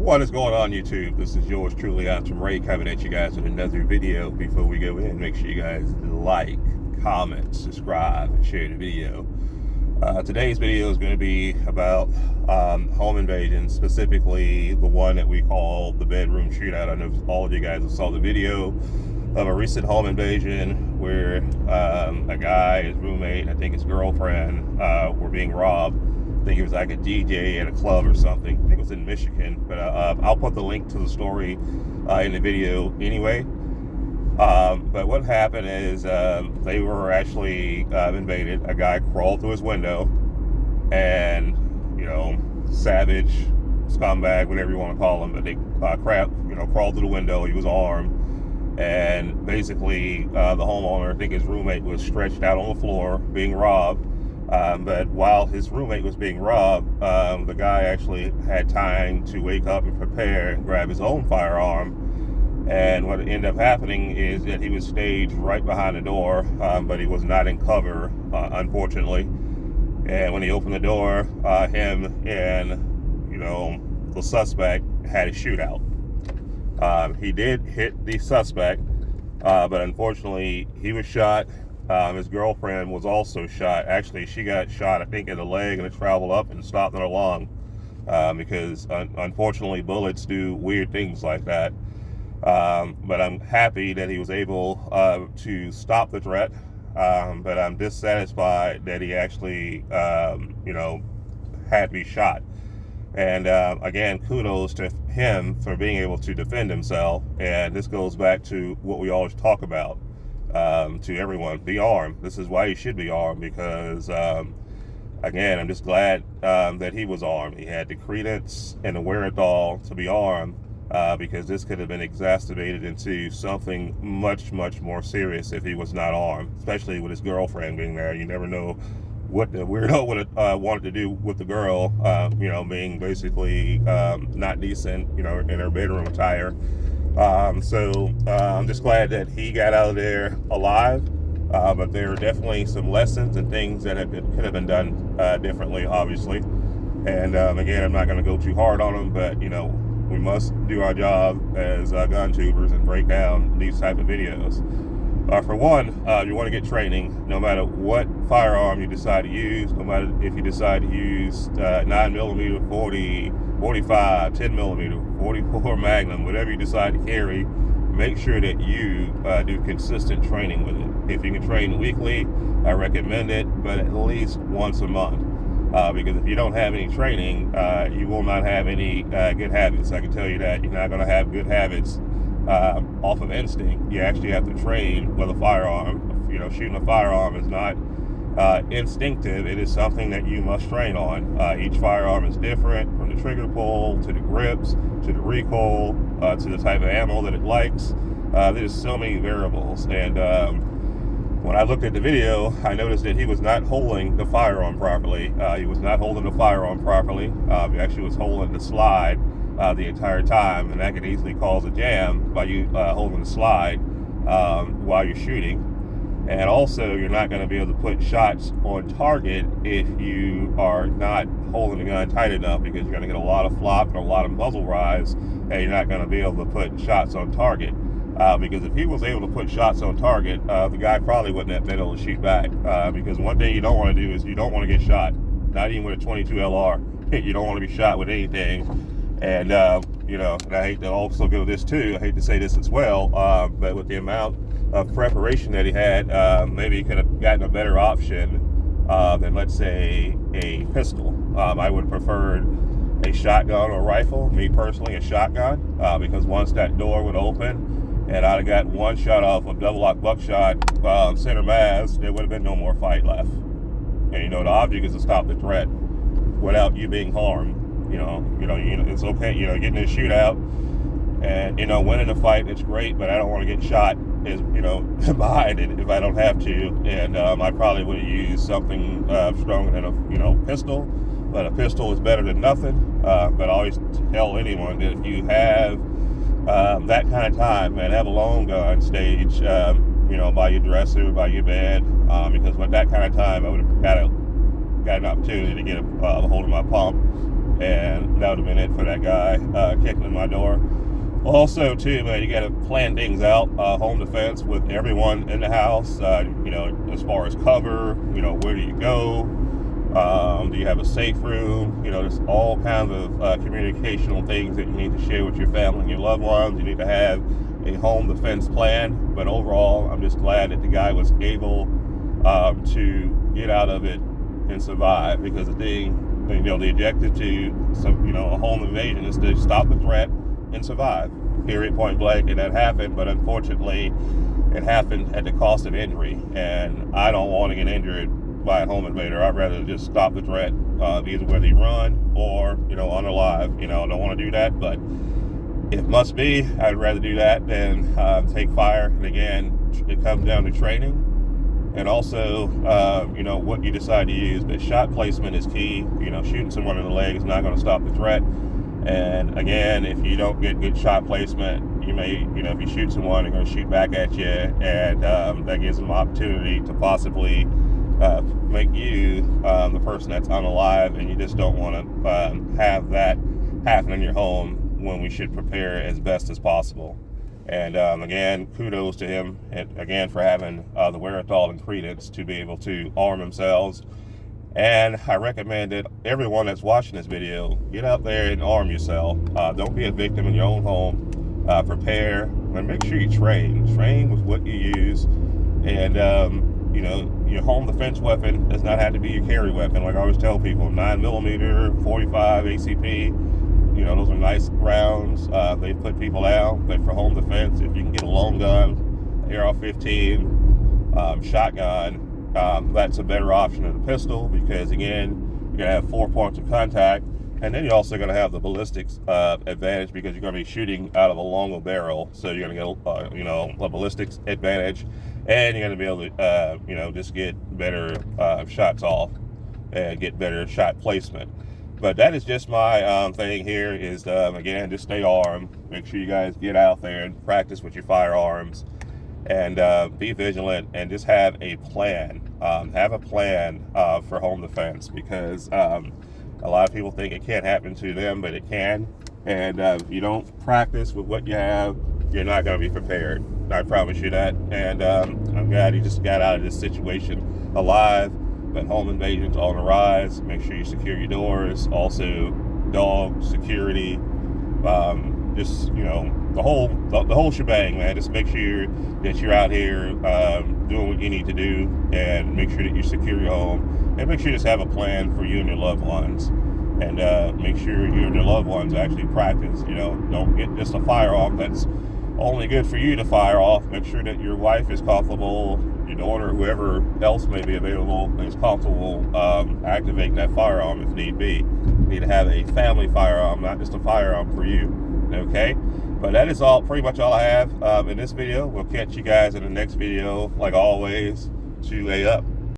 What is going on, YouTube? This is yours truly, ATUM-RE, coming at you guys with another video. Before we go in, make sure you guys like, comment, subscribe, and share the video. Today's video is going to be about home invasion, specifically the one that we call the bedroom shootout. I know all of you guys saw the video of a recent home invasion where a guy, his roommate, I think his girlfriend, were being robbed. I think it was like a DJ at a club or something. I think it was in Michigan, but I'll put the link to the story in the video anyway. But what happened is they were actually invaded. A guy crawled through his window, and savage, scumbag, whatever you want to call him, but they crawled through the window. He was armed, and basically the homeowner, I think his roommate, was stretched out on the floor being robbed. But while his roommate was being robbed, the guy actually had time to wake up and prepare and grab his own firearm. And what ended up happening is that he was staged right behind the door, but he was not in cover, unfortunately. And when he opened the door, him and the suspect had a shootout. He did hit the suspect, but unfortunately he was shot. His girlfriend was also shot. Actually, she got shot, I think, in the leg, and it traveled up and stopped in her lung, because unfortunately bullets do weird things like that. But I'm happy that he was able to stop the threat, but I'm dissatisfied that he actually had to be shot. And again, kudos to him for being able to defend himself. And this goes back to what we always talk about. To everyone, be armed. This is why you should be armed, because again, I'm just glad that he was armed. He had the credence and the wherewithal to be armed, because this could have been exacerbated into something much more serious if he was not armed, especially with his girlfriend being there. You never know what the weirdo would have wanted to do with the girl, being basically not decent, in her bedroom attire. So I'm just glad that he got out of there alive, but there are definitely some lessons and things that could have been done differently, obviously. And again, I'm not going to go too hard on them, but we must do our job as gun tubers and break down these type of videos. For one, you want to get training, no matter what firearm you decide to use, no matter if you decide to use 9mm, 40, 45, 10mm, 44 Magnum, whatever you decide to carry. Make sure that you do consistent training with it. If you can train weekly, I recommend it, but at least once a month. Because if you don't have any training, you will not have any good habits. I can tell you that. You're not going to have good habits off of instinct. You actually have to train with a firearm. Shooting a firearm is not instinctive. It is something that you must train on. Each firearm is different, from the trigger pull to the grips to the recoil to the type of ammo that it likes. There's so many variables, and when I looked at the video, I noticed that he was not holding the firearm properly. He actually was holding the slide the entire time, and that could easily cause a jam by you holding the slide while you're shooting. And also, you're not going to be able to put shots on target if you are not holding the gun tight enough, because you're going to get a lot of flop and a lot of muzzle rise, and you're not going to be able to put shots on target. Because if he was able to put shots on target, the guy probably wouldn't have been able to shoot back. Because one thing you don't want to do is you don't want to get shot, not even with a 22 LR. You don't want to be shot with anything. And and I hate to also go this too. I hate to say this as well, but with the amount of preparation that he had, maybe he could have gotten a better option than, let's say, a pistol. I would have preferred a shotgun or a rifle. Me personally, a shotgun, because once that door would open and I'd have got one shot off of double lock buckshot center mass, there would have been no more fight left. And the object is to stop the threat without you being harmed. It's okay, getting a shootout and, winning a fight, it's great, but I don't want to get shot behind it if I don't have to. And I probably would have used something stronger than a pistol, but a pistol is better than nothing. But I always tell anyone that if you have that kind of time, man, have a long gun stage, by your dresser, by your bed, because with that kind of time, I would have got an opportunity to get a hold of my pump and that would have been it for that guy kicking in my door. Also, too, man, you got to plan things out, home defense with everyone in the house, as far as cover, where do you go? Do you have a safe room? There's all kinds of communicational things that you need to share with your family and your loved ones. You need to have a home defense plan. But overall, I'm just glad that the guy was able to get out of it and survive, because the objective to a home invasion is to stop the threat and survive, period, point blank. And that happened, but unfortunately it happened at the cost of injury, and I don't want to get injured by a home invader. I'd rather just stop the threat, either whether he run or unalive. I don't want to do that, but if must be, I'd rather do that than take fire. And again, it comes down to training and also what you decide to use. But shot placement is key. Shooting someone in the leg is not going to stop the threat. And again, if you don't get good shot placement, you may, if you shoot someone, they're going to shoot back at you, and that gives them opportunity to possibly make you the person that's unalive, and you just don't want to have that happen in your home, when we should prepare as best as possible. And again, kudos to him, and again, for having the wherewithal and credence to be able to arm themselves. And I recommend that everyone that's watching this video, get out there and arm yourself. Don't be a victim in your own home. Prepare, and make sure you train. Train with what you use. And, your home defense weapon does not have to be your carry weapon. Like I always tell people, 9mm, 45 ACP, those are nice rounds. They put people down. But for home defense, if you can get a long gun, AR-15, shotgun, that's a better option than a pistol, because again, you're going to have 4 points of contact, and then you're also going to have the ballistics advantage, because you're going to be shooting out of a longer barrel, so you're going to get a ballistics advantage, and you're going to be able to just get better shots off and get better shot placement. But that is just my thing here is, again, just stay armed. Make sure you guys get out there and practice with your firearms, and be vigilant, and just have a plan. Have a plan for home defense, because a lot of people think it can't happen to them, but it can. And if you don't practice with what you have, you're not going to be prepared. I promise you that. And I'm glad you just got out of this situation alive. But home invasions on the rise. Make sure you secure your doors. Also, dog security. The whole shebang, man. Just make sure that you're out here doing what you need to do, and make sure that you secure your home, and make sure you just have a plan for you and your loved ones, and make sure you and your loved ones actually practice. Don't get just a firearm that's only good for you to fire off. Make sure that your wife is comfortable, your daughter, whoever else may be available, is comfortable activating that firearm if need be. You need to have a family firearm, not just a firearm for you. Okay, but that is pretty much all I have in this video. We'll catch you guys in the next video, like always. 2A up.